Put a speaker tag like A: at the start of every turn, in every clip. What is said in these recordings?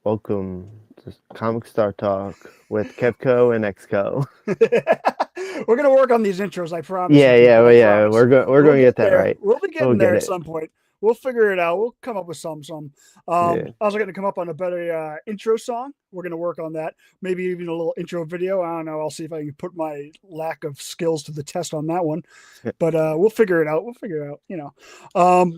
A: Welcome to Comic Star Talk with Kevco and Xco.
B: We're gonna work on these intros, I promise you,
A: Yeah, yeah,
B: people.
A: well,
B: I
A: yeah.
B: promise.
A: We're
B: We'll
A: going to
B: get
A: get that
B: there.
A: right.
B: We'll be
A: We'll
B: getting there
A: get
B: at
A: it.
B: some point. We'll figure it out. We'll come up with some.
A: Yeah,
B: Also gonna come up on a better intro song. We're gonna work on that. Maybe even a little intro video. I don't know. I'll see if I can put my lack of skills to the test on that one. But we'll figure it out. We'll figure it out.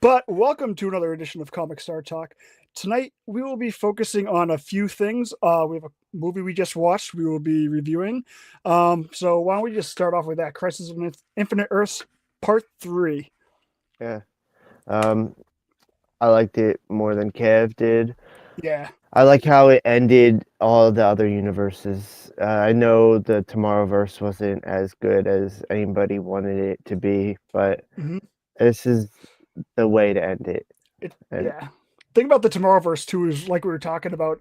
B: But welcome to another edition of Comic Star Talk. Tonight we will be focusing on a few things. We have a movie we just watched. We will be reviewing. So why don't we just start off with that? Crisis on Infinite Earths Part 3.
A: yeah. Um, I liked it more than Kev did.
B: Yeah.
A: I like how it ended all the other universes. I know the Tomorrowverse wasn't as good as anybody wanted it to be, but
B: hmm
A: this is the way to end it. And
B: yeah. Thing about the Tomorrowverse too is like we were talking about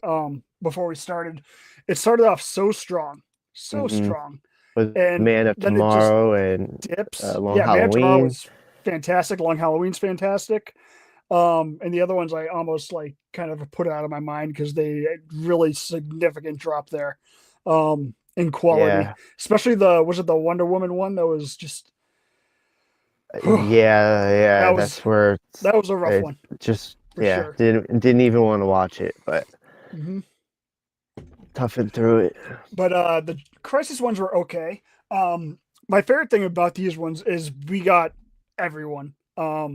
B: before we started. It started off so
A: mhm,
B: strong,
A: with
B: and
A: Man of
B: then it just
A: Tomorrow and
B: dips.
A: Long
B: Yeah, Man of Tomorrow
A: Halloween.
B: was fantastic. Long Halloween's fantastic. And the other ones I almost like kind of put out of my mind because they really significant drop there in quality.
A: Yeah,
B: Especially was it the Wonder Woman one that was just
A: yeah,
B: that
A: yeah.
B: was
A: That's where
B: that was a rough
A: it
B: one
A: just
B: for
A: yeah
B: sure.
A: didn't even want to watch it, but
B: hmm
A: toughened through it.
B: But the Crisis ones were okay. My favorite thing about these ones is we got everyone. We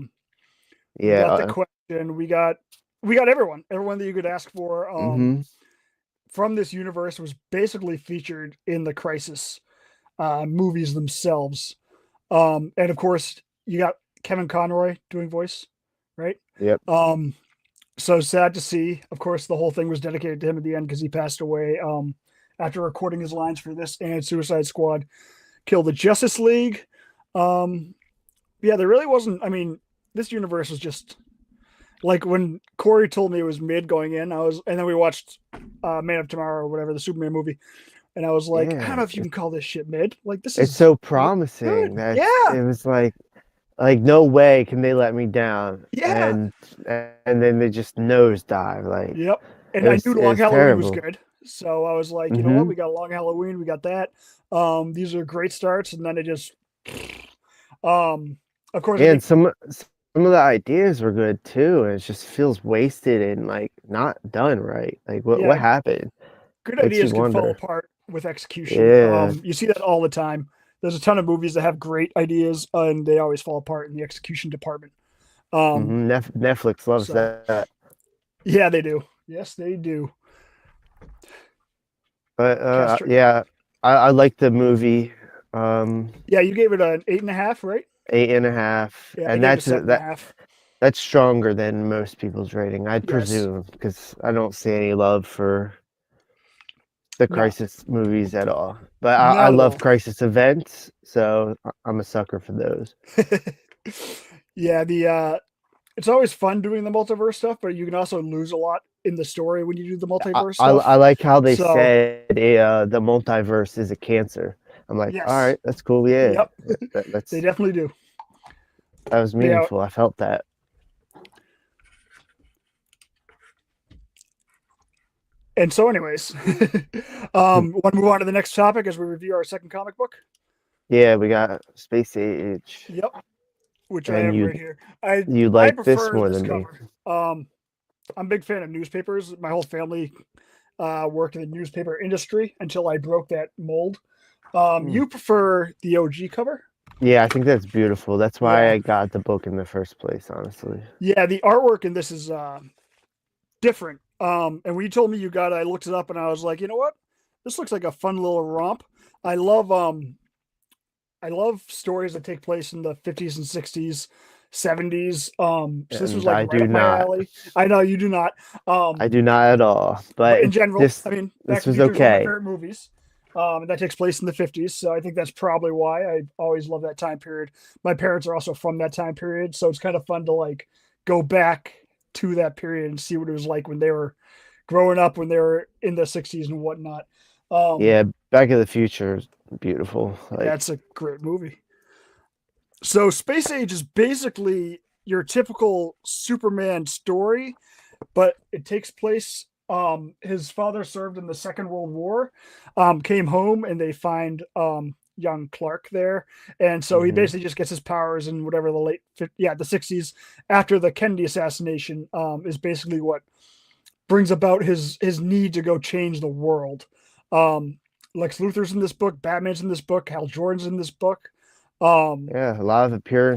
A: Yeah.
B: got the question. We got everyone that you could ask for.
A: Mm-hmm.
B: From this universe was basically featured in the Crisis movies themselves. And of course, you got Kevin Conroy doing voice, right?
A: Yep.
B: Um, so sad to see. Of course, the whole thing was dedicated to him at the end because he passed away after recording his lines for this and Suicide Squad. Killed the Justice League. Um, yeah, there really wasn't. I mean, this universe was just like when Corey told me it was mid going in. And then we watched Man of Tomorrow or whatever the Superman movie, and I was like, I don't know
A: Yeah.
B: if you can call this shit mid. Like this
A: It's
B: is
A: so
B: really
A: promising
B: good.
A: that
B: Yeah,
A: it was like no way can they let me down,
B: yeah,
A: and then they just nosedive. Like
B: yep.
A: it
B: And I
A: was
B: knew
A: it
B: Long
A: was
B: Halloween was
A: terrible.
B: good, so I was like, you know what,
A: Mm-hmm.
B: we got a Long Halloween, we got that. These are great starts, and then it just, um, of course, I
A: And
B: think
A: some of the ideas were good too, and it just feels wasted and like not done right. Like
B: yeah,
A: what happened?
B: good
A: Makes you
B: ideas can fall
A: wonder.
B: apart with execution.
A: Yeah.
B: You see that all the time. There's a ton of movies that have great ideas and they always fall apart in the execution department. Um,
A: Netflix loves
B: so
A: that.
B: yeah, they do. Yes, they do.
A: But
B: Castro.
A: yeah, I like the movie. Um,
B: Yeah, you gave it an 8.5, right?
A: 8.5,
B: Yeah, I
A: and
B: gave it a 7.5.
A: that's stronger than most people's rating, I'd
B: Yes.
A: presume, because I don't see any love for the
B: No,
A: Crisis movies at all. But I
B: not at
A: love
B: all.
A: Crisis events, so I'm a sucker for those.
B: Yeah, it's always fun doing the multiverse stuff, but you can also lose a lot in the story when you do the multiverse
A: I
B: stuff.
A: like how they
B: So
A: said the multiverse is a cancer. I'm like, all
B: yes,
A: right, that's cool. Yeah,
B: yep, they definitely do.
A: that was
B: But yeah,
A: meaningful. I felt that.
B: and so, anyways, want to move on to the next topic as we review our second comic book?
A: Yeah, we got Space Age,
B: Yep, which I
A: and
B: have right here. I
A: you
B: I
A: like this
B: prefer
A: more
B: this
A: than me.
B: cover. I'm a big fan of newspapers. My whole family worked in the newspaper industry until I broke that mold.
A: Mm.
B: You prefer the OG cover?
A: Yeah, I think that's beautiful. That's why
B: Yeah,
A: I got the book in the first place, honestly.
B: yeah. The artwork in this is different. And when you told me you got it, I looked it up and I was like, you know what? This looks like a fun little romp. I love um I love stories that take place in the 50s and 60s, 70s. So this was
A: And
B: like
A: I
B: right
A: do
B: up my
A: not.
B: alley. I know you do not.
A: I
B: Um,
A: do not at all.
B: but
A: But
B: in general, I mean, Back
A: this
B: to the
A: was
B: Future is one of my
A: okay.
B: favorite movies. And that takes place in the 50s. So I think that's probably why I always love that time period. My parents are also from that time period. So it's kind of fun to like go back to that period and see what it was like when they were growing up, when they were in the 60s and whatnot. Um,
A: Yeah, Back to the Future is beautiful.
B: yeah,
A: Like,
B: it's a great movie. So Space Age is basically your typical Superman story, but it takes place His father served in the Second World War, came home and they find young Clark there, and so he
A: Hmm.
B: basically just gets his powers in whatever the 60s after the Kennedy assassination is basically what brings about his need to go change the world. Um, Lex Luthor's in this book, Batman's in this book, Hal Jordan's in this book. Um,
A: Yeah, a lot of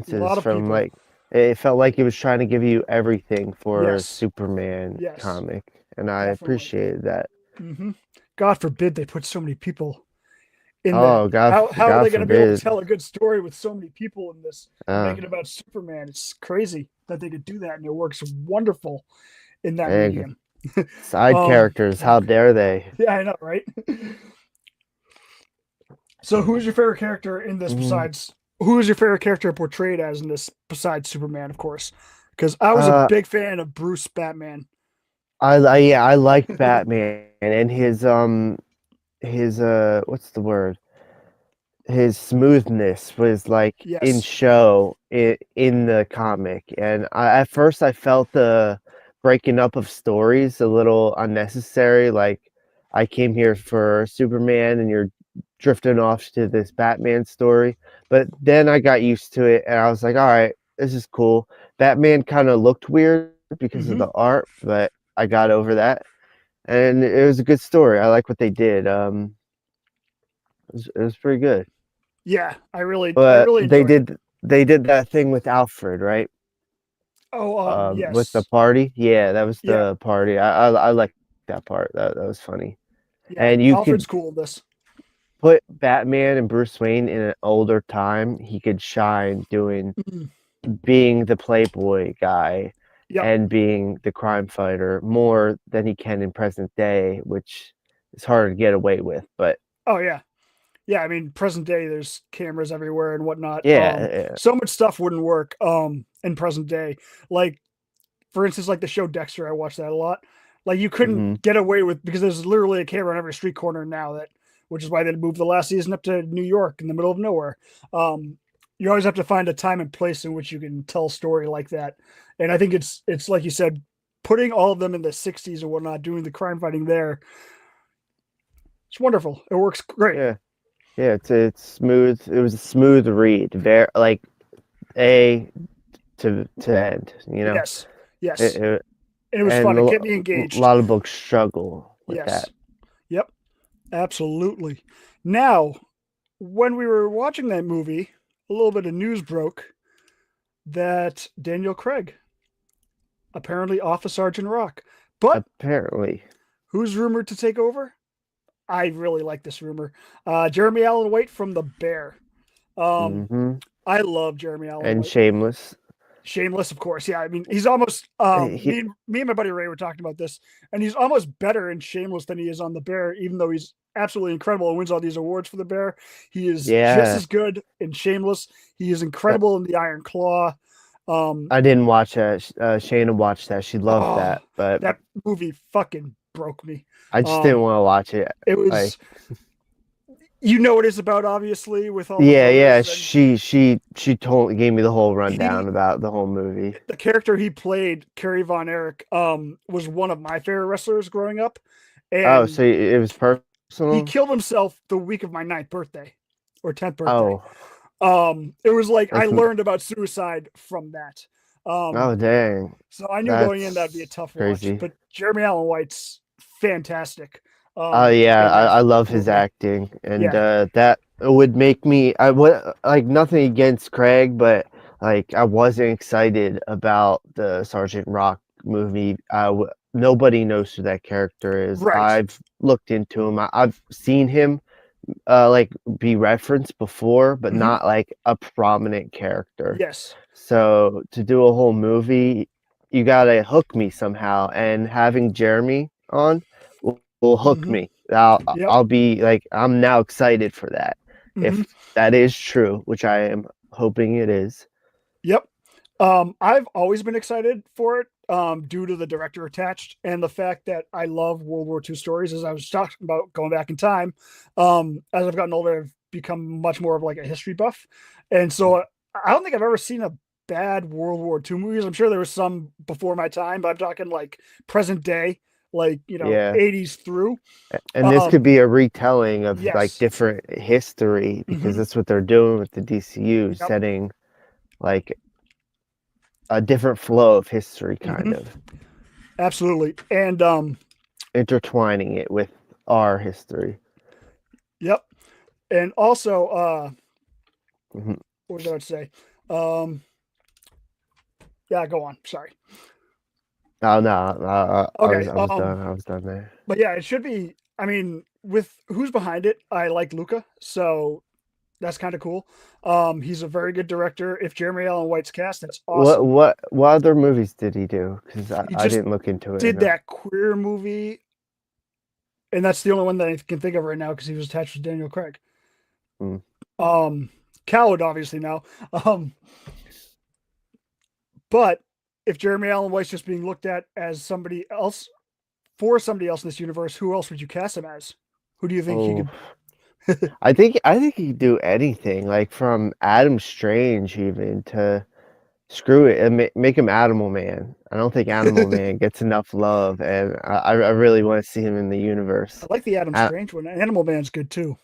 B: a
A: appearances
B: lot of
A: from
B: people.
A: like it felt like it was trying to give you everything for a
B: Yes,
A: Superman
B: yes,
A: comic, and I
B: definitely.
A: appreciated that.
B: Hmm. God forbid they put so many people in that.
A: Oh,
B: How are
A: God
B: they going to be able to
A: forbid.
B: tell a good story with so many people in this and
A: Uh,
B: make it about Superman? It's crazy that they could do that, and it works wonderful in that
A: and
B: medium.
A: side characters, how dare they?
B: Yeah, I know, right? So, who's your favorite character in this
A: Mm,
B: besides? Who is your favorite character portrayed as in this besides Superman, of course? Because I was a
A: uh,
B: big fan of Bruce Batman.
A: yeah, I liked Batman and his what's the word? His smoothness was like in
B: Yes.
A: show in the comic, and at first I felt the breaking up of stories a little unnecessary. Like, I came here for Superman and you're drifting off to this Batman story, but then I got used to it and I was like, all right, this is cool. Batman kind of looked weird because of
B: Hmm.
A: the art, but I got over that, and it was a good story. I like what they did. It was pretty good.
B: Yeah, I
A: But
B: really enjoyed it.
A: they did that thing with Alfred, right?
B: Oh,
A: With the
B: yes,
A: party. Yeah, that was
B: yeah,
A: the party. I like that part. That was funny.
B: yeah.
A: And you
B: Alfred's
A: could
B: cool in this.
A: put Batman and Bruce Wayne in an older time. He could shine doing
B: Mhm.
A: being the playboy guy
B: Yep.
A: and being the crime fighter more than he can in present day, which is hard to get away with. But
B: Oh yeah, yeah. I mean, present day, there's cameras everywhere and whatnot.
A: yeah,
B: So much stuff wouldn't work in present day. Like for instance, like the show Dexter, I watched that a lot. Like you
A: hmm
B: couldn't get away with because there's literally a camera on every street corner now that, which is why they moved the last season up to New York in the middle of nowhere. You always have to find a time and place in which you can tell a story like that. And I think it's like you said, putting all of them in the '60s and whatnot, doing the crime fighting there. It's wonderful. It works great.
A: yeah, yeah. It's smooth. It was a smooth read. Very like A to end. You know,
B: Yes, yes,
A: it,
B: and it was
A: and
B: fun.
A: a
B: It kept me engaged.
A: lot of books struggle with that.
B: Yes, yep, absolutely. Now, when we were watching that movie, a little bit of news broke that Daniel Craig apparently off of Sergeant Rock. But
A: Apparently.
B: who's rumored to take over? I really like this rumor. Jeremy Allen White from The Bear. Um,
A: Hmm.
B: I love Jeremy Allen
A: And
B: White.
A: Shameless.
B: Shameless, of course. Yeah, I mean, he's almost.
A: He,
B: Me and my buddy Ray were talking about this, and he's almost better in Shameless than he is on The Bear, even though he's absolutely incredible and wins all these awards for The Bear. He is just
A: yeah,
B: as good in Shameless. He is incredible in The Iron Claw. Um,
A: I didn't watch that. Shayna watched that. She loved
B: oh,
A: that, but
B: that movie fucking broke me.
A: I just didn't
B: Um,
A: want to watch it.
B: it
A: Like,
B: was, you know, what it's about, obviously, with all the
A: yeah.
B: murders and
A: She told gave me the whole rundown
B: he
A: about the whole movie.
B: the character he played, Kerry Von Erich, was one of my favorite wrestlers growing up,
A: Oh, so
B: and
A: it was
B: he
A: personal?
B: killed himself the week of my ninth birthday or 10th birthday.
A: Oh,
B: It was like I
A: that's
B: learned about suicide from that.
A: oh dang.
B: So I knew going in that'd be a
A: That's
B: tough watch.
A: crazy.
B: But Jeremy Allen White's fantastic.
A: Oh yeah,
B: In
A: I
B: this
A: love his
B: movie.
A: acting, and
B: Yeah.
A: that would make me. I would like nothing against Craig, but like I wasn't excited about the Sergeant Rock movie. Nobody knows who that character is.
B: Right.
A: I've looked into him. I've seen him like be referenced before, but
B: Hmm.
A: not like a prominent character.
B: Yes.
A: So to do a whole movie, you gotta hook me somehow, and having Jeremy on will hook
B: Hmm.
A: me.
B: Yep.
A: I'll be like I'm now excited for that.
B: Hmm.
A: If that is true, which I am hoping it is.
B: Yep. I've always been excited for it, due to the director attached and the fact that I love World War II stories. As I was talking about going back in time, as I've gotten older, I've become much more of like a history buff, and so I don't think I've ever seen a bad World War II movies. I'm sure there was some before my time, but I'm talking like present day. like
A: Yeah.
B: 80s through.
A: And this could
B: Um,
A: be a retelling of like
B: yes.
A: different history because
B: Hmm.
A: that's what they're doing with the DCU,
B: Yep.
A: setting like a different flow of history, kind
B: Hmm.
A: of
B: Absolutely. And
A: intertwining it with our history.
B: yep. And also,
A: Mhm.
B: what was I about to say? Um, yeah, go on. Sorry.
A: Oh no,
B: Okay.
A: I was done. I was done there.
B: But yeah, it should be. I mean, with who's behind it, I like Luca, so that's kind of cool. He's a very good director. If Jeremy Allen White's cast, that's awesome.
A: What other movies did he do? Because
B: He
A: I
B: just
A: didn't look into it
B: did
A: enough.
B: that queer movie, and that's the only one that I can think of right now because he was attached to Daniel Craig.
A: Mm.
B: Um, Coward, obviously now. Um, but if Jeremy Allen White's just being looked at as somebody else for somebody else in this universe, who else would you cast him as? Who do you think he
A: Oh,
B: could?
A: I think he could do anything, like from Adam Strange even to screw it and make him Animal Man. I don't think Animal Man gets enough love, and I really want to see him in the
B: I
A: universe.
B: like the Adam
A: A-
B: Strange one. Animal Man's good too.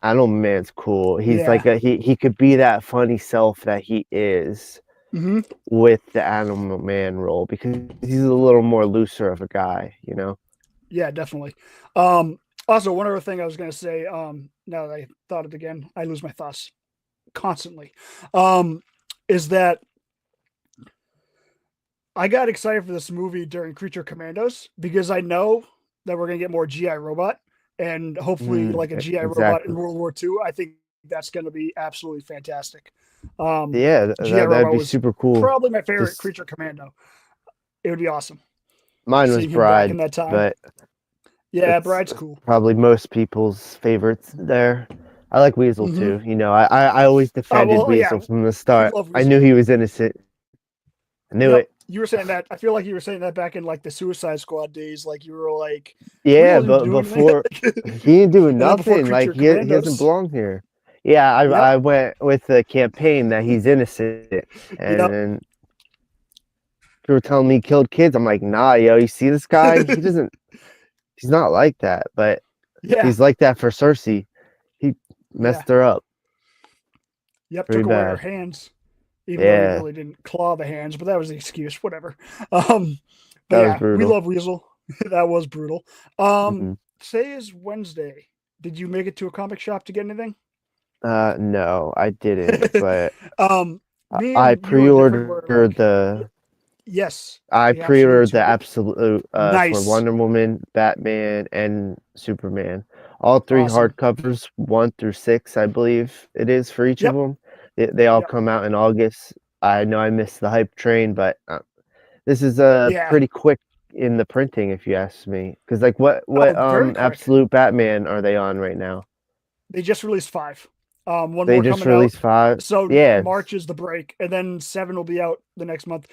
A: Animal Man's cool. He's
B: Yeah.
A: like he could be that funny self that he is
B: Hmm.
A: with the Animal Man role because he's a little more looser of a guy, you know.
B: Yeah, definitely. Also, one other thing I was going to say, now that I thought it again, I lose my thoughts constantly, is that I got excited for this movie during Creature Commandos because I know that we're going to get more GI Robot and hopefully like a GI Robot in
A: Exactly.
B: World War II. I think that's going to be absolutely fantastic. Um,
A: Yeah,
B: GI
A: that'd
B: Robot
A: be
B: was
A: super cool.
B: probably my favorite
A: Just
B: Creature Commando. It would be awesome
A: mine was
B: seeing him back in
A: Bride,
B: that time.
A: but
B: Yeah,
A: it's
B: Bride's cool.
A: probably most people's favorites there. I like Weasel
B: Hmm.
A: too. You know, I always defended
B: Well, yeah,
A: Weasel from the
B: we
A: start.
B: love
A: I knew
B: Weasel.
A: he was innocent. I knew
B: Yep.
A: it.
B: You were saying that. I feel like you were saying that back in like the Suicide Squad days. Like you were like,
A: Yeah,
B: Weasel didn't
A: but
B: do anything.
A: before he didn't do
B: And then before
A: nothing. Like
B: Creature
A: he doesn't
B: Commandos.
A: belong here. Yeah,
B: Yep.
A: I went with the campaign that he's innocent,
B: Yep.
A: and people were telling me he killed kids. I'm like, nah, yo, you see this guy? He doesn't. He's not like that. But
B: Yeah.
A: he's like that for Cersei. He
B: Yeah.
A: messed her up
B: Yep.
A: pretty
B: Took away her
A: bad.
B: hands, even though he
A: Yeah,
B: really didn't claw the hands, but that was the excuse. Whatever. Um, but
A: that was
B: yeah, we
A: brutal.
B: love Weasel. That was brutal. Um,
A: Hmm.
B: Today is Wednesday. Did you make it to a comic shop to get anything?
A: No, I didn't, but
B: Me
A: I
B: and you are different. Where
A: pre-ordered
B: like,
A: the
B: yes,
A: I
B: the absolutes
A: pre-ordered
B: are
A: the
B: good.
A: absolute for
B: Nice.
A: Wonder Woman, Batman, and Superman. All three
B: Awesome.
A: hardcovers, 1 through 6, I believe it is for each of
B: Yep.
A: them. They all
B: Yep.
A: come out in August. I know I missed the hype train, but this is
B: Yeah.
A: pretty quick in the printing, if you ask me. Because like,
B: Oh,
A: what
B: very quick.
A: absolute Batman are they on right now?
B: They just released 5. One
A: They
B: more
A: just
B: coming out.
A: released 5.
B: So
A: Yeah,
B: March is the break, and then 7 will be out the next month.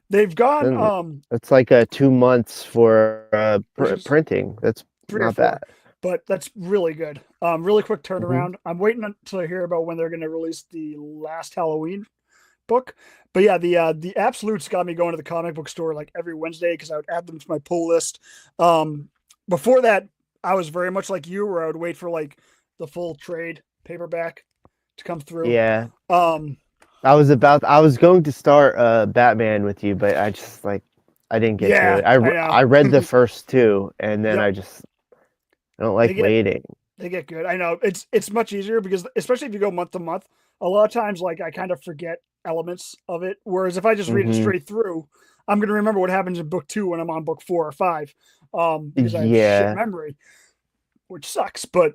B: They've gone
A: then it's like 2 months for
B: which is
A: printing. That's
B: 3 or
A: not bad.
B: 4, but that's really good. Really quick
A: Hmm.
B: turnaround. I'm waiting until I hear about when they're going to release the last Halloween book. But yeah, the absolutes got me going to the comic book store like every Wednesday because I would add them to my pull list. Um, Before that, I was very much like you, where I would wait for like the full trade paperback to come through.
A: Yeah,
B: Um,
A: I was going to start Batman with you, but I just like I didn't get to
B: yeah,
A: it.
B: I know.
A: I read the first two, and then
B: Yep,
A: I don't
B: they
A: like
B: get
A: waiting.
B: they get good. I know it's much easier because especially if you go month to month, a lot of times like I kind of forget elements of it. Whereas if I just read it
A: Hmm.
B: straight through, I'm going to remember what happens in book 2 when I'm on book 4 or 5, because I have shit
A: Yeah,
B: memory, which sucks. But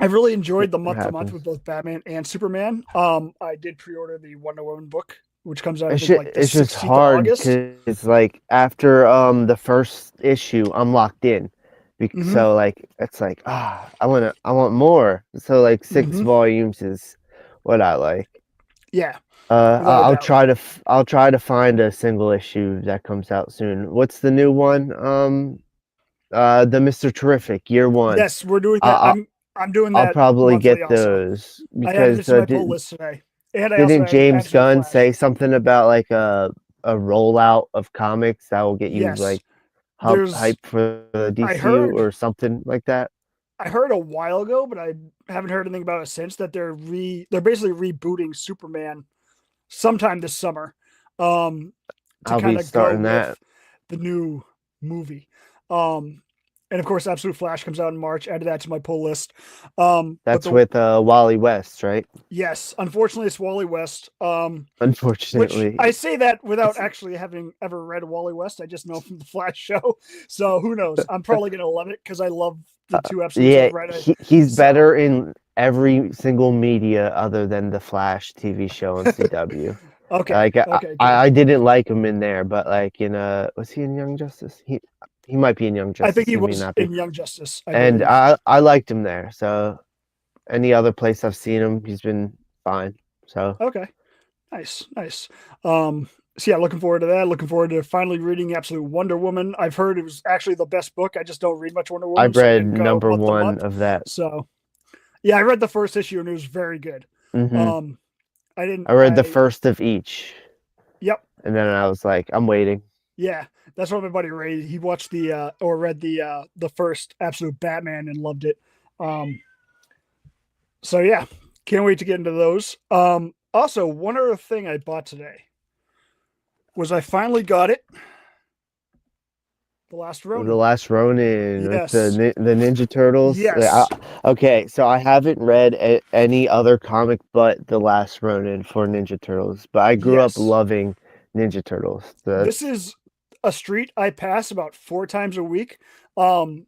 B: I really enjoyed the
A: it
B: month to month
A: happens.
B: with both Batman and Superman. I did pre-order the Wonder Woman book, which comes out I think like the
A: It's just
B: 16th of
A: hard
B: August.
A: because like after the first issue, I'm locked in.
B: Mm-hmm.
A: So like it's like I want more. So like 6 volumes is what I like.
B: Yeah, without a doubt.
A: I'll try to find a single issue that comes out soon. What's the new one? The Mr. Terrific Year One.
B: Yes, we're doing that.
A: I'll
B: I'm doing
A: I'll
B: that
A: probably
B: monthly
A: get
B: also.
A: those
B: I added
A: because
B: it to my pull list today, and I also
A: didn't
B: added
A: James
B: to the
A: Gunn
B: Flash.
A: say something about like a rollout of comics that will get you
B: Yes,
A: like
B: There's
A: hype for the
B: I
A: DCU
B: heard
A: or something like that?
B: I heard a while ago, but I haven't heard anything about it since. That they're basically rebooting Superman sometime this summer, um, to
A: I'll
B: kind
A: be
B: of go
A: starting that.
B: with the new movie. Um, and of course, Absolute Flash comes out in March. Added that to my pull list. But
A: That's
B: the
A: with Wally West, right?
B: Yes, unfortunately, it's Wally West. Which
A: Unfortunately,
B: I say that without
A: it's
B: actually having ever read Wally West. I just know from the Flash show. So who knows? I'm probably gonna love it because I love the two absolutes
A: yeah,
B: I've read.
A: he's
B: So
A: better in every single media other than the Flash TV show on CW.
B: okay,
A: Like I,
B: okay, good.
A: I didn't like him in there, but like in was he in Young Justice? He might be in Young
B: I think
A: Justice.
B: he
A: He may
B: was
A: not be.
B: in Young Justice, I
A: And
B: believe.
A: I liked him there. So any other place I've seen him, he's been fine. So
B: Okay, nice, nice. So yeah, looking forward to that. Looking forward to finally reading Absolute Wonder Woman. I've heard it was actually the best book. I just don't read much Wonder Woman,
A: I've
B: so I
A: read
B: didn't go
A: number
B: month to
A: one
B: month.
A: of that.
B: So yeah, I read the first issue and it was very good.
A: Hmm.
B: Um, I didn't.
A: I read the
B: I
A: first of each,
B: Yep.
A: and then I was like, I'm waiting.
B: Yeah, that's what my buddy Ray. He watched or read the first Absolute Batman and loved it. Um, so yeah, can't wait to get into those. Also, one other thing I bought today was I finally got it. The Last
A: The
B: Ronin.
A: Last Ronin with
B: Yes,
A: the Ninja Turtles.
B: yes,
A: Okay, so I haven't read any other comic but The Last Ronin for Ninja Turtles, but I grew up
B: yes.
A: loving Ninja Turtles.
B: This is a street I pass about 4 times a week. Um,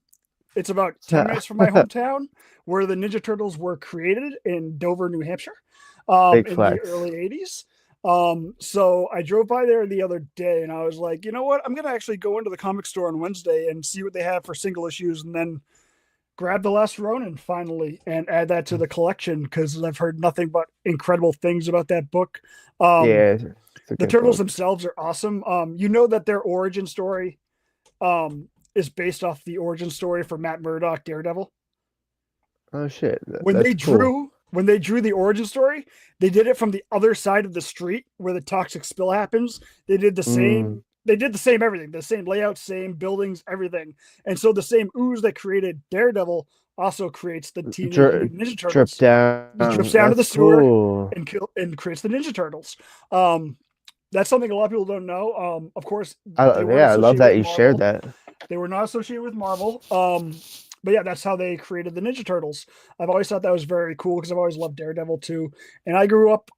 B: it's about 10 minutes from my hometown, where the Ninja Turtles were created in Dover, New Hampshire,
A: Big
B: in the
A: flex.
B: early '80s. So I drove by there the other day, and I was like, you know what? I'm gonna actually go into the comic store on Wednesday and see what they have for single issues, and then grab the Last Ronin finally and add that to the collection because I've heard nothing but incredible things about that book. Um,
A: Yeah, it's a
B: the
A: good
B: Turtles
A: book.
B: themselves are awesome. You know that their origin story is based off the origin story for Matt Murdock, Daredevil.
A: Oh shit,
B: When
A: that's
B: they
A: cool.
B: drew when they drew the origin story, they did it from the other side of the street where the toxic spill happens. They did the
A: Mm,
B: same. They did the same everything, the same layout, same buildings, everything. And so the same ooze that created Daredevil also creates the Teenage
A: drip,
B: Mutant Ninja
A: drip
B: Turtles. He
A: down.
B: drifts down to the
A: That's
B: sewer
A: cool.
B: and creates the Ninja Turtles. Um, that's something a lot of people don't know. Of course, they weren't
A: Yeah, I love
B: associated
A: that
B: with
A: you shared
B: Marvel.
A: that.
B: They were not associated with Marvel. But yeah, that's how they created the Ninja Turtles. I've always thought that was very cool because I've always loved Daredevil too. And I grew up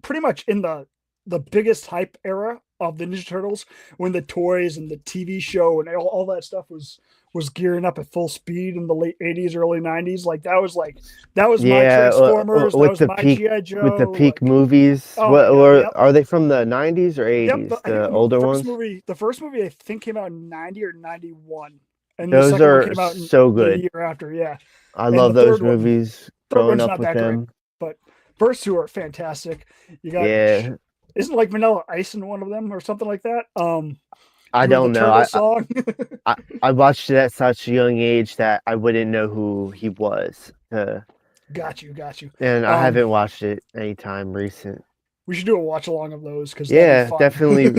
B: pretty much in the biggest hype era of the Ninja Turtles when the toys and the TV show and all that stuff was gearing up at full speed in the late '80s, early '90s. That was my
A: Yeah,
B: Transformers, that was my GI
A: with the
B: Joe.
A: peak
B: Like,
A: movies.
B: oh my
A: What
B: god,
A: were
B: yep.
A: are they from the 90s or
B: Yep,
A: 80s?
B: I think
A: The older ones?
B: the first movie I think came out in '90 or '91, and the
A: Those
B: second one
A: are
B: came out in
A: so
B: the
A: good.
B: year after. Yeah,
A: I
B: and
A: love those movies
B: third
A: growing
B: one's
A: up
B: not
A: with
B: that great,
A: them.
B: but first two are fantastic. You got
A: Yeah,
B: isn't like Vanilla Ice in one of them or something like that?
A: I
B: Doing the
A: don't know.
B: turtle song.
A: I watched it at such a young age that I wouldn't know who he was.
B: Got you.
A: And I
B: Um,
A: haven't watched it anytime recent.
B: we should do a watch along of those because that'd be
A: Yeah,
B: fun.
A: definitely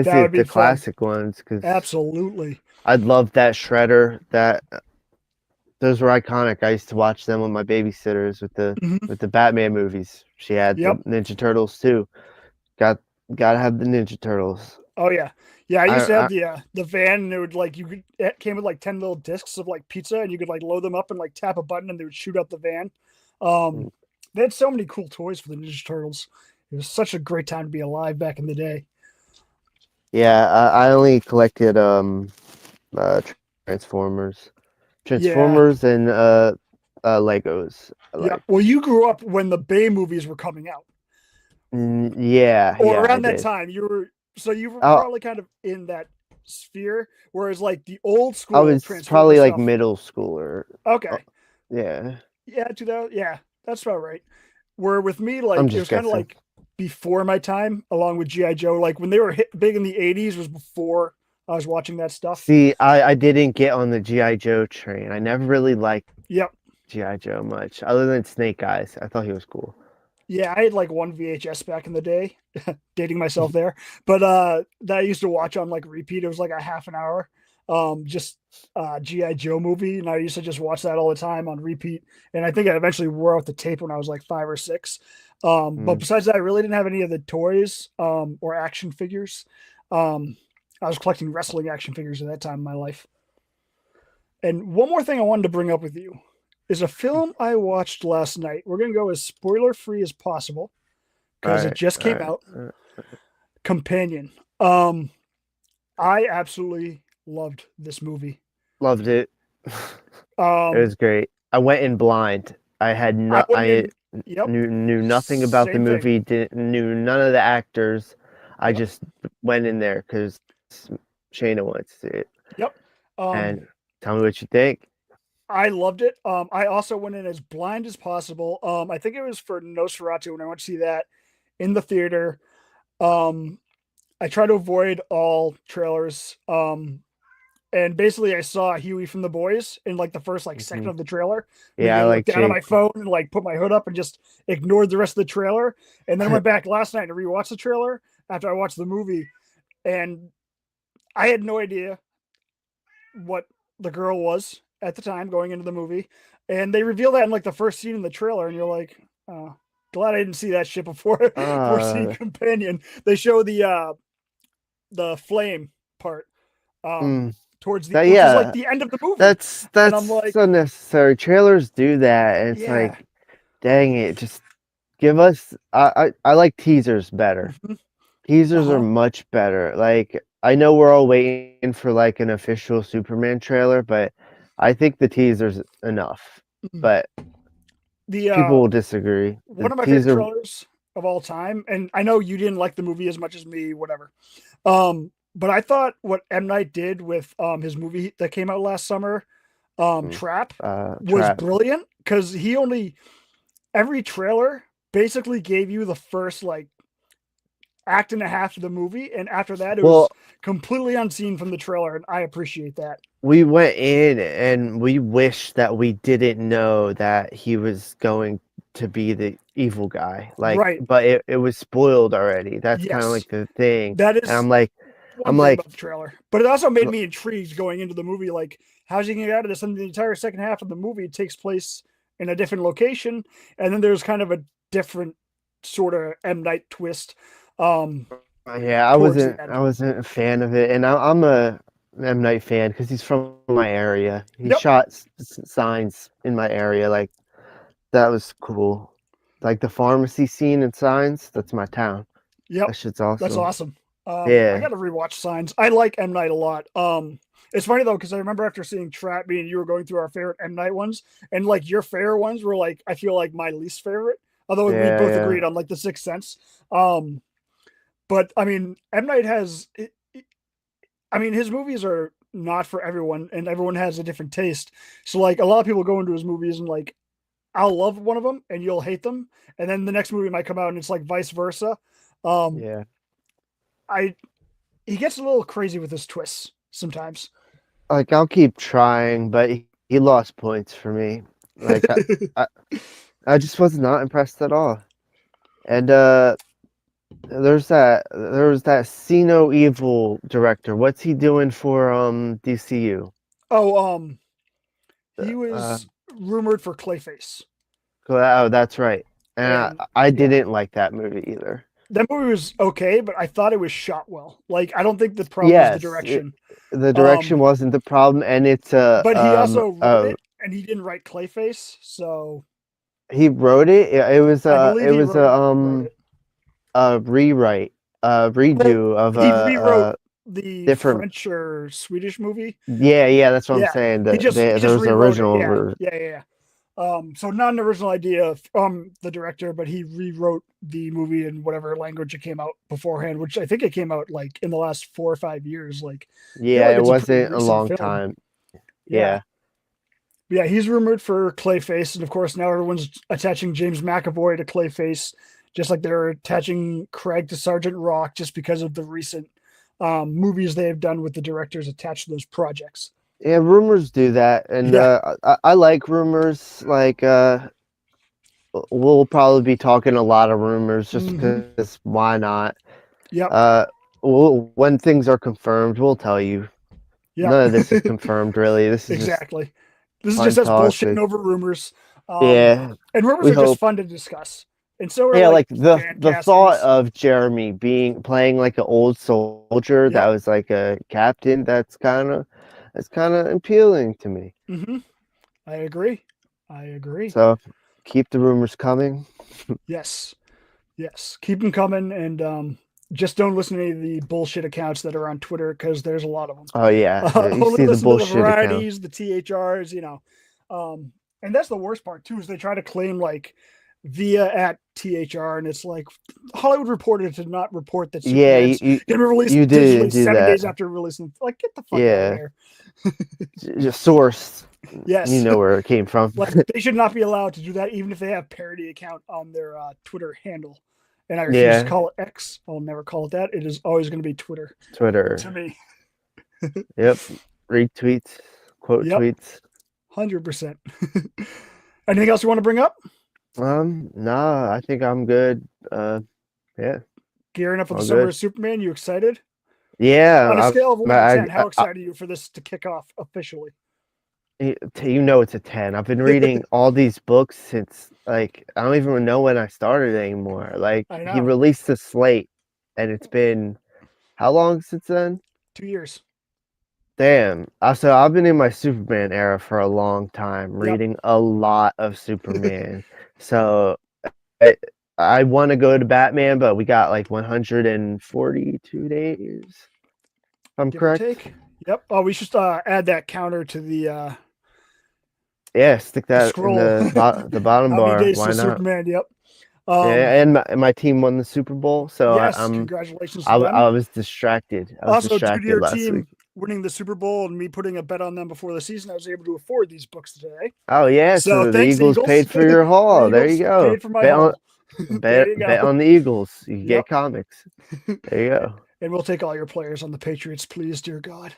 B: That would
A: revisit
B: be
A: the
B: fun.
A: classic ones because
B: Absolutely.
A: I'd love that Shredder. Those were iconic. I used to watch them with my babysitters
B: Mhm.
A: with the Batman movies. She had the
B: Yep.
A: Ninja Turtles too. Got gotta have the Ninja Turtles.
B: Oh yeah, yeah. I used to have
A: I
B: the van, and it would like it came with like 10 little discs of like pizza, and you could like load them up and like tap a button, and they would shoot out the van. Um, they had so many cool toys for the Ninja Turtles. It was such a great time to be alive back in the day.
A: Yeah, I only collected uh Transformers.
B: Yeah,
A: Transformers and Legos.
B: yeah.
A: Like
B: Well, you grew up when the Bay movies were coming out,
A: yeah,
B: or
A: I
B: around that
A: did.
B: time. You were
A: I
B: probably kind of in that sphere, whereas like the old
A: I
B: school
A: was
B: Transformer
A: probably like
B: stuff.
A: middle schooler. Uh,
B: Okay,
A: yeah,
B: yeah, 2000. Yeah, that's about right. Where with me,
A: I'm
B: like it
A: just
B: was kind of
A: guessing.
B: like before my time, along with GI Joe. Like when they were big in the '80s was before I was watching that stuff.
A: See, I didn't get on the GI Joe train. I never really liked
B: Yep.
A: GI Joe much, other than Snake Eyes. I thought he was cool.
B: Yeah, I had like one VHS back in the day, dating myself there. But that I used to watch on like repeat. It was like a half an hour. Just GI Joe movie, and I used to just watch that all the time on repeat. And I think I eventually wore out the tape when I was like 5 or 6. But
A: Mm.
B: besides that, I really didn't have any of the toys or action figures. I was collecting wrestling action figures at that time in my life. And one more thing I wanted to bring up with you is a film I watched last night. We're going to go as spoiler free as possible
A: All
B: because it
A: right,
B: just
A: all
B: came
A: right.
B: out. Companion. I absolutely loved this movie.
A: Loved it. It
B: Um,
A: was great. I went in blind. I had
B: I
A: no,
B: went
A: I
B: in. Yep,
A: knew nothing about the
B: same thing.
A: movie. Didn't knew none of the actors. I
B: Yep,
A: just went in there because Shayna wants to see it.
B: yep. Um,
A: And tell me what you think.
B: I loved it. I also went in as blind as possible. I think it was for Nosferatu when I went to see that in the theater. Um, I try to avoid all trailers. And basically I saw Huey from The Boys in like the first like second
A: Mhm.
B: of the trailer. Maybe
A: Yeah, I
B: I
A: like
B: looked down at
A: Jake.
B: my phone and like put my hood up and just ignored the rest of the trailer. And then I went back last night to rewatch the trailer after I watched the movie. And I had no idea what the girl was at the time going into the movie. And they reveal that in like the first scene in the trailer, and you're like, oh, glad I didn't see that shit before before seeing
A: Uh,
B: Companion. They show the flame part
A: mm,
B: towards the
A: that
B: which is like
A: yeah,
B: the end of the movie.
A: that's
B: And I'm
A: that's
B: like,
A: unnecessary. Trailers do that, and it's
B: yeah.
A: like, dang it, just give us. I like teasers better.
B: Mhm.
A: Teasers are
B: Uh-huh.
A: much better. Like I know we're all waiting for like an official Superman trailer, but I think the teaser's enough.
B: Mhm.
A: But
B: The
A: people will disagree.
B: one
A: The
B: of my favorite
A: teaser,
B: trailers of all time, and I know you didn't like the movie as much as me, whatever. But I thought what M. Night did with his movie that came out last summer,
A: mm,
B: Trap, was
A: trap.
B: brilliant because he only every trailer basically gave you the first like act and a half of the movie, and after that it was
A: Well,
B: completely unseen from the trailer, and I appreciate that.
A: we went in and we wish that we didn't know that he was going to be the evil guy. Like,
B: Right.
A: but it was spoiled already. That's kind of
B: Yes.
A: like the thing.
B: That
A: And
B: is
A: I'm
B: one thing
A: like,
B: about the trailer. But it also made me intrigued going into the movie. Like, how's he gonna get out of this? And the entire second half of the movie takes place in a different location, and then there's kind of a different sort of M Night twist
A: yeah,
B: towards the
A: I
B: end.
A: wasn't a fan of it, and I'm a M Night fan because he's from my area. He
B: Yep,
A: shot signs in my area, like that was cool. Like the pharmacy scene in Signs, that's my town.
B: yep,
A: That shit's
B: that's
A: awesome.
B: awesome. I
A: Yeah,
B: got to rewatch Signs. I like M Night a lot. It's funny though because I remember after seeing Trap, me and you were going through our favorite M Night ones, and like your favorite ones were like I feel like my least favorite. Although we
A: yeah,
B: both
A: yeah.
B: agreed on like the Sixth Sense. Um, But I mean, M Night has. I mean, his movies are not for everyone, and everyone has a different taste. So, like, a lot of people go into his movies and like, I'll love one of them, and you'll hate them, and then the next movie might come out, and it's like vice versa. Um,
A: Yeah.
B: I he gets a little crazy with his twists sometimes.
A: Like I'll keep trying, but he lost points for me. Like I, I just was not impressed at all. And there was that See No Evil director. What's he doing for DCU?
B: Oh, he
A: Uh
B: was rumored for Clayface,
A: oh, that's right. And
B: and
A: I
B: yeah,
A: didn't like that movie either.
B: that movie was okay, but I thought it was shot well. Like, I don't think the problem was the
A: Yes,
B: direction.
A: the direction
B: Um,
A: wasn't the problem, and it's
B: but he also wrote it, and he didn't write Clayface, so
A: he wrote it.
B: I believe
A: It
B: he
A: was
B: wrote it.
A: a rewrite, a
B: Well,
A: redo of
B: he rewrote
A: a
B: the
A: different.
B: French or Swedish movie.
A: Yeah, yeah, that's what I'm
B: Yeah,
A: saying.
B: he
A: There
B: just
A: was
B: rewrote it.
A: original.
B: Yeah, yeah, yeah. Yeah. So not an original idea from the director, but he rewrote the movie in whatever language it came out beforehand, which I think it came out like in the last 4 or 5 years. Like, I feel
A: Yeah,
B: like
A: it
B: it's a pretty
A: wasn't a
B: recent
A: long
B: film.
A: time.
B: Yeah.
A: Yeah,
B: Yeah, he's rumored for Clayface, and of course now everyone's attaching James McAvoy to Clayface, just like they're attaching Craig to Sergeant Rock, just because of the recent movies they have done with the directors attached to those projects.
A: yeah. Rumors do that, and
B: Yeah.
A: I like rumors. Like we'll probably be talking a lot of rumors just
B: Hmm.
A: because why not?
B: Yep.
A: When things are confirmed, we'll tell you.
B: Yeah.
A: None of this is confirmed, really. This is just
B: Exactly. This is
A: fun
B: just us
A: talk.
B: bullshitting over rumors.
A: Yeah,
B: And rumors
A: we
B: are just
A: hope.
B: fun to discuss. And so are
A: Yeah,
B: like
A: like
B: fan
A: the thought
B: castings.
A: of Jeremy playing like an old soldier that
B: Yep.
A: was like a captain. That's kind of appealing to me.
B: Hmm. I agree. I agree.
A: So keep the rumors coming.
B: Yes. Yes. Keep them coming. And just don't listen to any of the bullshit accounts that are on Twitter because there's a lot of them.
A: Oh yeah, you
B: Only
A: see the
B: listen to the
A: bullshit account.
B: varieties, the THRs, and that's the worst part too, is they try to claim like via at THR, and it's like Hollywood Reporter did not report that
A: Yeah,
B: Superman's gonna be released
A: you
B: digitally
A: didn't do
B: 7 days
A: that.
B: after releasing. Like, get the fuck out of
A: Yeah,
B: here.
A: just source. You
B: Yes.
A: know where it came from.
B: Like, they should not be allowed to do that, even if they have parody account on their Twitter handle. And I refuse to
A: Yeah,
B: call it X. I'll never call it that. It is always going to be Twitter
A: Twitter.
B: to me.
A: Yep, retweets, quote
B: Yep,
A: tweets.
B: 100%. Anything else you want to bring up?
A: Nah, I think I'm good. Yeah,
B: Gearing up for the
A: all
B: summer
A: good.
B: of Superman. You excited?
A: Yeah,
B: On a scale of 1 to 10, how
A: I,
B: excited are you for this to kick off officially?
A: you know it's a 10. I've been reading all these books since like I don't even know when I started anymore. Like
B: I
A: he
B: know.
A: released the slate and it's been how long since then?
B: 2 years.
A: Damn. So I've been in my Superman era for a long time,
B: Yep.
A: reading a lot of Superman. So I, I want to go to Batman, but we got like 142 days, if I'm
B: Give or
A: correct.
B: take. Yep. Oh, we should add that counter to
A: Yeah, stick
B: the
A: that in
B: scroll.
A: the bottom
B: How many
A: bar.
B: days
A: Why
B: till
A: not?
B: Superman? Yep.
A: Yeah, and my team won the Super Bowl, so
B: Yes, congratulations to
A: I
B: them.
A: was distracted. I was
B: Also, due to
A: distracted
B: your
A: last
B: team
A: week.
B: winning the Super Bowl and me putting a bet on them before the season, I was able to afford these books today.
A: Oh yeah,
B: So
A: so the
B: thanks,
A: Eagles
B: Eagles.
A: paid for your
B: The
A: haul. There you
B: Eagles
A: go.
B: paid for my haul. There you
A: Bet
B: go.
A: on the Eagles. You
B: Yep.
A: get comics. There you go.
B: And we'll take all your players on the Patriots, please, dear God.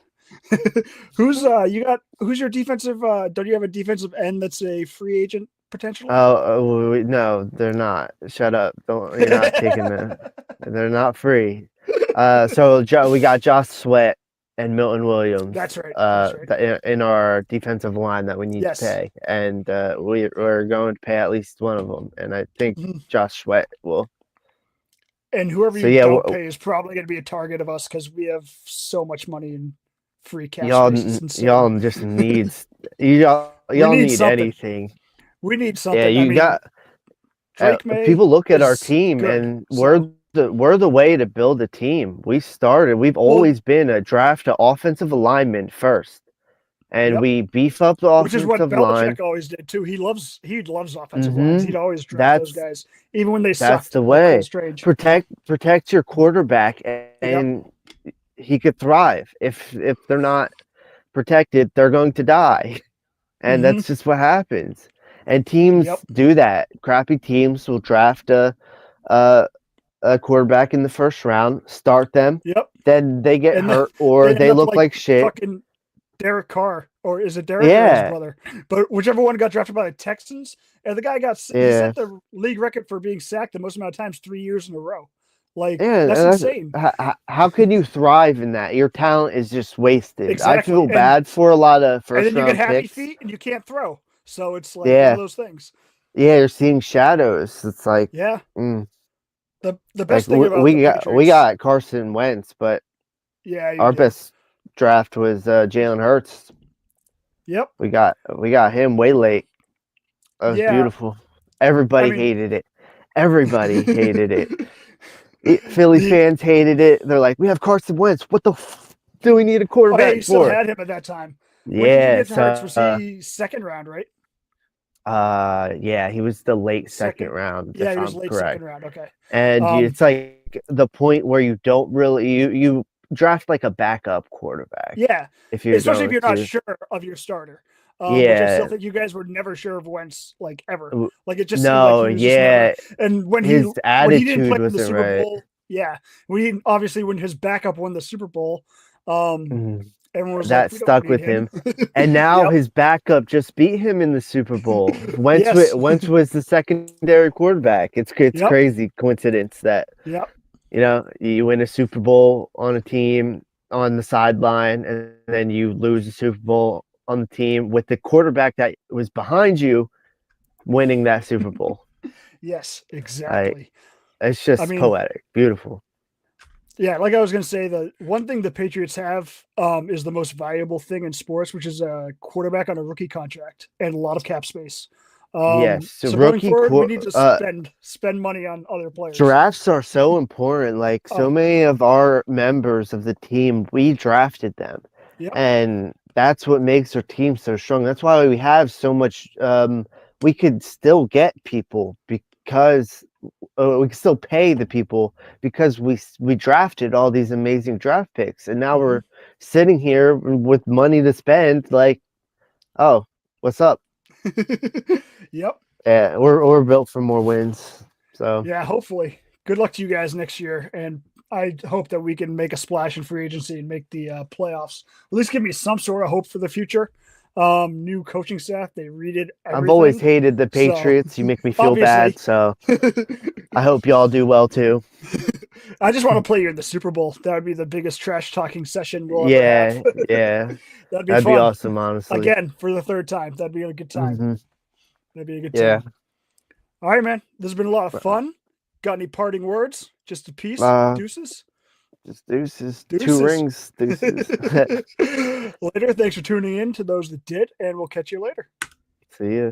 B: Who's your defensive don't you have a defensive end that's a free agent potentially?
A: No, they're not. Shut up. Don't you're not taking that. They're not free. So we got Josh Sweat and Milton Williams.
B: That's right. That's right.
A: In our defensive line that we need to
B: Yes.
A: pay, and we're going to pay at least one of them, and I think
B: Mhm.
A: Josh Sweat will.
B: And whoever
A: So
B: you
A: yeah,
B: don't pay is probably going to be a target of us because we have so much money in free cash space. It's insane.
A: y'all just needs y'all
B: We need
A: need
B: something.
A: anything.
B: We need something.
A: Yeah, you got
B: Drake May.
A: people look at our
B: is
A: team
B: good,
A: and
B: so
A: we're the way to build a team. We've always been a draft to offensive alignment first, and
B: Yep.
A: we beef up the
B: which is what
A: offensive line.
B: Belichick always did too. He loves offensive
A: Mhm.
B: lines. He'd always draft those guys, even when they
A: That's
B: sucked.
A: the
B: Like Cole
A: way.
B: Strange.
A: Protect your quarterback, and he could thrive. If they're not protected, they're going to die, and
B: Mhm.
A: that's just what happens. And teams
B: Yep.
A: do that. Crappy teams will draft a quarterback in the first round, start them,
B: Yep.
A: then they get
B: And
A: hurt or they
B: end up
A: look like shit.
B: Fucking Derek Carr, or is it Derek or his
A: Yeah,
B: brother? But whichever one got drafted by the Texans, and the guy he
A: yeah,
B: set the league record for being sacked the most amount of times 3 years in a row. Like,
A: yeah.
B: that's insane.
A: How can you thrive in that? Your talent is just wasted. I
B: Exactly.
A: feel bad for a lot of
B: And
A: first
B: then you get
A: round
B: happy
A: picks.
B: feet and you can't throw. So it's like one
A: Yeah,
B: of those things.
A: yeah. You're seeing shadows. It's like,
B: Yeah.
A: mm,
B: The
A: like
B: best thing about the Patriots,
A: we got Carson Wentz, but
B: yeah, you
A: our
B: did.
A: best draft was Jalen Hurts.
B: Yep.
A: We got him way late. That was
B: Yeah.
A: beautiful. Everybody hated it. Everybody hated it. Philly fans hated it. They're like, we have Carson Wentz. What the do we need a quarterback
B: Oh, yeah, you still
A: for?
B: had him at that time.
A: Yeah,
B: When did you get to Hurts? Was he second round, right?
A: yeah, he was the late second
B: Second.
A: round,
B: Yeah,
A: if
B: he was
A: I'm
B: late
A: correct.
B: second round. Okay.
A: And it's like the point where you don't really you draft like a backup quarterback.
B: Yeah,
A: if you're
B: especially if you're not
A: to.
B: sure of your starter. Which I still
A: Yeah,
B: think you guys were never sure of Wentz, like, ever. Like, it just seemed
A: no,
B: like he was
A: yeah,
B: just never. And when
A: his
B: he didn't
A: attitude
B: play in the
A: wasn't
B: Super
A: right.
B: Bowl, yeah, obviously when his backup won the Super Bowl, everyone was
A: That
B: like,
A: stuck with him. And now
B: Yep.
A: his backup just beat him in the Super Bowl.
B: Yes.
A: Wentz was the secondary quarterback. It's
B: Yep.
A: crazy coincidence that
B: Yep.
A: you win a Super Bowl on a team on the sideline, and then you lose the Super Bowl on the team with the quarterback that was behind you winning that Super Bowl.
B: Yes,
A: I
B: exactly.
A: It's
B: I
A: just
B: mean,
A: poetic, beautiful.
B: yeah, like I was going to say, the one thing the Patriots have is the most valuable thing in sports, which is a quarterback on a rookie contract and a lot of cap space.
A: Yes, so
B: So going forward, we need to spend money on other players.
A: drafts are so important. Like so
B: Oh,
A: many of our members of the team, we drafted them,
B: yep.
A: and that's what makes our team so strong. That's why we have so much. We could still get people because we can still pay the people because we drafted all these amazing draft picks, and now
B: Mhm.
A: we're sitting here with money to spend. Like, oh, what's up?
B: Yep.
A: Yeah, we're built for more wins. So
B: Yeah, hopefully. Good luck to you guys next year, and I hope that we can make a splash in free agency and make the playoffs. At least give me some sort of hope for the future. New coaching staff, they redid
A: I've always
B: everything.
A: hated the
B: So
A: Patriots. You make me feel bad.
B: obviously,
A: So I hope y'all do well too.
B: I just want to play you in the Super Bowl. That would be the biggest trash talking session we'll ever have.
A: Yeah, yeah,
B: That'd be
A: that'd be
B: fun.
A: awesome, honestly.
B: Again, for the third time. That'd be a good time.
A: Hmm.
B: That'd be a good
A: Yeah.
B: time. All right, man. This has been a lot of fun. Got any parting words? Just a piece?
A: Uh,
B: Deuces?
A: just deuces, two
B: Deuces.
A: rings, deuces.
B: Later. Thanks for tuning in to those that did, and we'll catch you later.
A: See ya.